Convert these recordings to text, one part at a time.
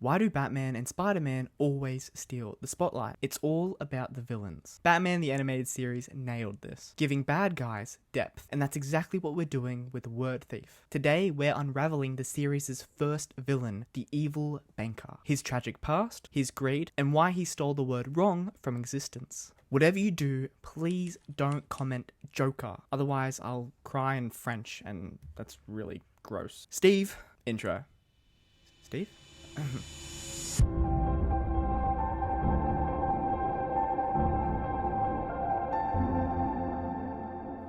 Why do Batman and Spider-Man always steal the spotlight? It's all about the villains. Batman the Animated Series nailed this, giving bad guys depth, and that's exactly what we're doing with Word Thief. Today, we're unraveling the series' first villain, the evil banker, his tragic past, his greed, and why he stole the word wrong from existence. Whatever you do, please don't comment Joker, otherwise I'll cry in French, and that's really gross. Steve, intro. Steve?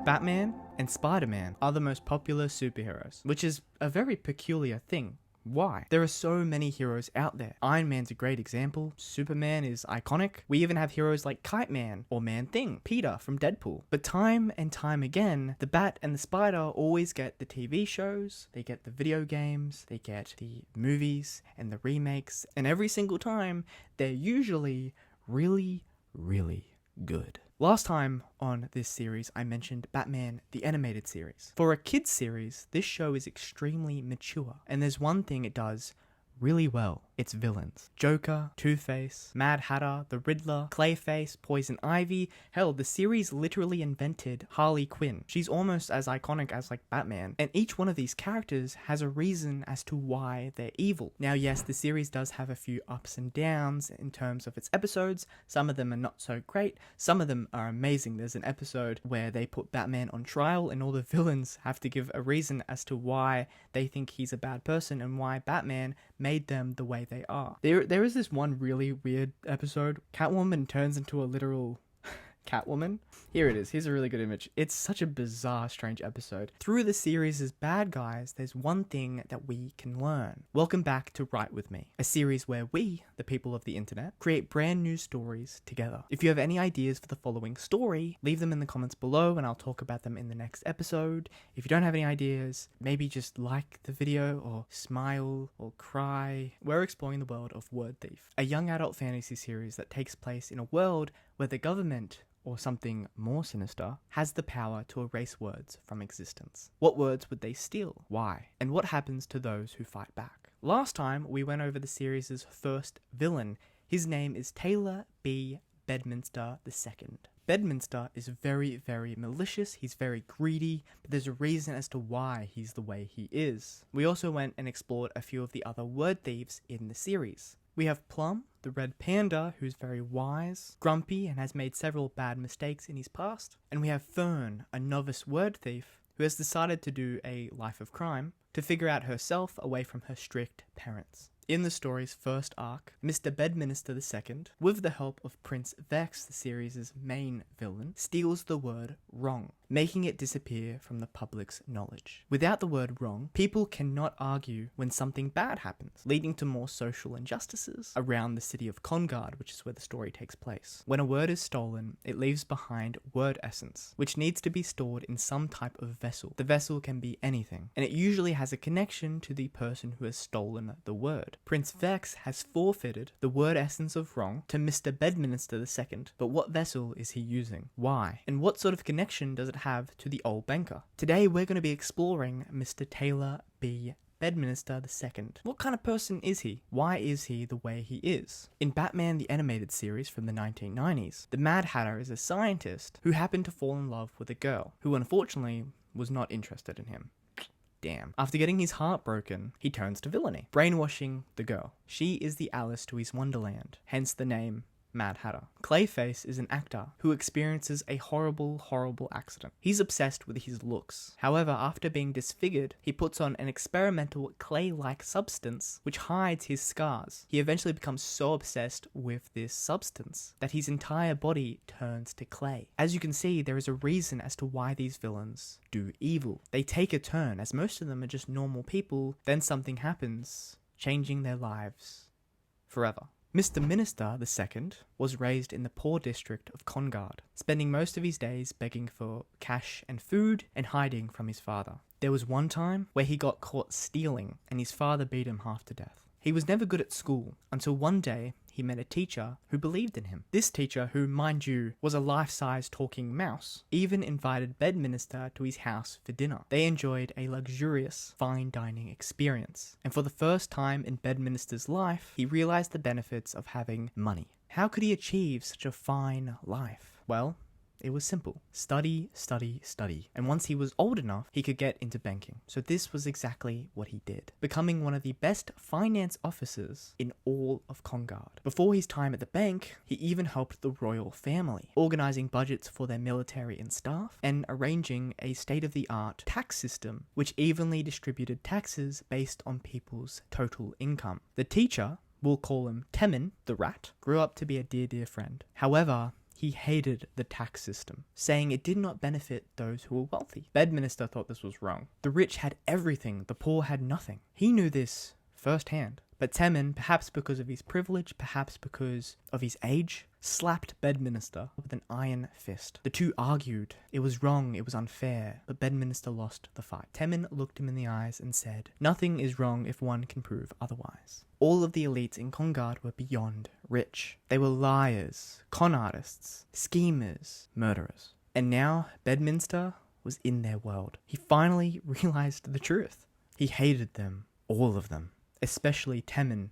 Batman and Spider-Man are the most popular superheroes, which is a very peculiar thing. Why? There are so many heroes out there. Iron Man's a great example. Superman is iconic. We even have heroes like Kite Man or Man-Thing, Peter from Deadpool. But time and time again, the Bat and the Spider always get the TV shows, they get the video games, they get the movies and the remakes, and every single time, they're usually really, really good. Last time on this series, I mentioned Batman the Animated Series. For a kids series, this show is extremely mature, and there's one thing it does really well. It's villains. Joker, Two-Face, Mad Hatter, the Riddler, Clayface, Poison Ivy. Hell, the series literally invented Harley Quinn. She's almost as iconic as like Batman. And each one of these characters has a reason as to why they're evil. Now yes, the series does have a few ups and downs in terms of its episodes. Some of them are not so great. Some of them are amazing. There's an episode where they put Batman on trial and all the villains have to give a reason as to why they think he's a bad person and why Batman made them the way they are. There is this one really weird episode. Catwoman turns into a literal Catwoman. Here it is. Here's a really good image. It's such a bizarre, strange episode. Through the series as bad guys, there's one thing that we can learn. Welcome back to Write With Me, a series where we, the people of the internet, create brand new stories together. If you have any ideas for the following story, leave them in the comments below and I'll talk about them in the next episode. If you don't have any ideas, maybe just like the video or smile or cry. We're exploring the world of Word Thief, a young adult fantasy series that takes place in a world where the government, or something more sinister, has the power to erase words from existence. What words would they steal? Why? And what happens to those who fight back? Last time, we went over the series' first villain. His name is Taylor B. Bedminster II. Bedminster is very, very malicious, he's very greedy, but there's a reason as to why he's the way he is. We also went and explored a few of the other word thieves in the series. We have Plum, the red panda, who's very wise, grumpy, and has made several bad mistakes in his past. And we have Fern, a novice word thief, who has decided to do a life of crime to figure out herself away from her strict parents. In the story's first arc, Mr. Bedminster II, with the help of Prince Vex, the series' main villain, steals the word wrong, making it disappear from the public's knowledge. Without the word wrong, people cannot argue when something bad happens, leading to more social injustices around the city of Congard, which is where the story takes place. When a word is stolen, it leaves behind word essence, which needs to be stored in some type of vessel. The vessel can be anything, and it usually has a connection to the person who has stolen the word. Prince Vex has forfeited the word essence of wrong to Mr. Bedminster II, but what vessel is he using? Why? And what sort of connection does it have to the old banker? Today we're going to be exploring Mr. Taylor B. Bedminster II. What kind of person is he? Why is he the way he is? In Batman the Animated Series from the 1990s, the Mad Hatter is a scientist who happened to fall in love with a girl who unfortunately was not interested in him. Damn. After getting his heart broken, he turns to villainy, brainwashing the girl. She is the Alice to his Wonderland, hence the name Mad Hatter. Clayface is an actor who experiences a horrible, horrible accident. He's obsessed with his looks. However, after being disfigured, he puts on an experimental clay-like substance which hides his scars. He eventually becomes so obsessed with this substance that his entire body turns to clay. As you can see, there is a reason as to why these villains do evil. They take a turn, as most of them are just normal people, then something happens, changing their lives forever. Mr. Minister II was raised in the poor district of Congard, spending most of his days begging for cash and food and hiding from his father. There was one time where he got caught stealing and his father beat him half to death. He was never good at school until one day he met a teacher who believed in him. This teacher, who, mind you, was a life-size talking mouse, even invited Bedminster to his house for dinner. They enjoyed a luxurious, fine dining experience, and for the first time in Bedminster's life, he realized the benefits of having money. How could he achieve such a fine life? Well, it was simple. Study, study, study. And once he was old enough, he could get into banking. So this was exactly what he did, becoming one of the best finance officers in all of Congard. Before his time at the bank, he even helped the royal family, organizing budgets for their military and staff, and arranging a state-of-the-art tax system which evenly distributed taxes based on people's total income. The teacher, we'll call him Temin, the rat, grew up to be a dear friend. However, he hated the tax system, saying it did not benefit those who were wealthy. Bedminster thought this was wrong. The rich had everything, the poor had nothing. He knew this firsthand. But Temin, perhaps because of his privilege, perhaps because of his age, slapped Bedminster with an iron fist. The two argued. It was wrong, it was unfair, but Bedminster lost the fight. Temin looked him in the eyes and said, "Nothing is wrong if one can prove otherwise." All of the elites in Congard were beyond rich. They were liars, con artists, schemers, murderers. And now Bedminster was in their world. He finally realized the truth. He hated them, all of them, especially Temin,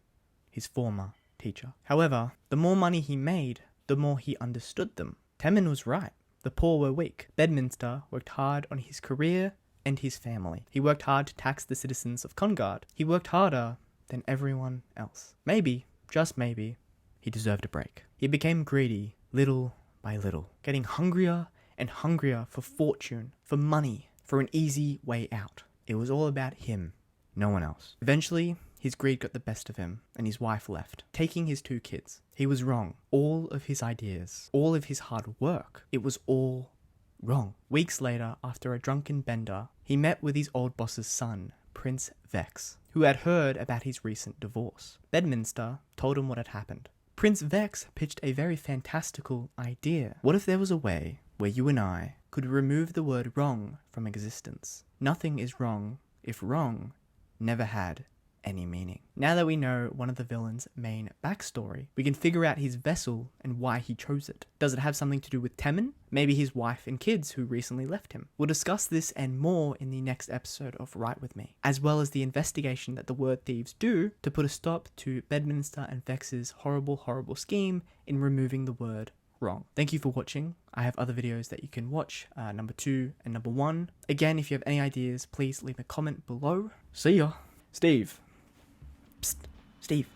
his former teacher. However, the more money he made, the more he understood them. Temin was right. The poor were weak. Bedminster worked hard on his career and his family. He worked hard to tax the citizens of Congard. He worked harder than everyone else. Maybe, just maybe, he deserved a break. He became greedy, little by little, getting hungrier and hungrier for fortune, for money, for an easy way out. It was all about him, no one else. Eventually, his greed got the best of him, and his wife left, taking his 2 kids. He was wrong. All of his ideas, all of his hard work, it was all wrong. Weeks later, after a drunken bender, he met with his old boss's son, Prince Vex, who had heard about his recent divorce. Bedminster told him what had happened. Prince Vex pitched a very fantastical idea. What if there was a way where you and I could remove the word wrong from existence? Nothing is wrong if wrong never had any meaning. Now that we know one of the villain's main backstory, we can figure out his vessel and why he chose it. Does it have something to do with Temin? Maybe his wife and kids who recently left him? We'll discuss this and more in the next episode of Write With Me, as well as the investigation that the Word Thieves do to put a stop to Bedminster and Vex's horrible scheme in removing the word wrong. Thank you for watching. I have other videos that you can watch, number 2 and number 1. Again, if you have any ideas, please leave a comment below. See ya. Steve. Psst, Steve.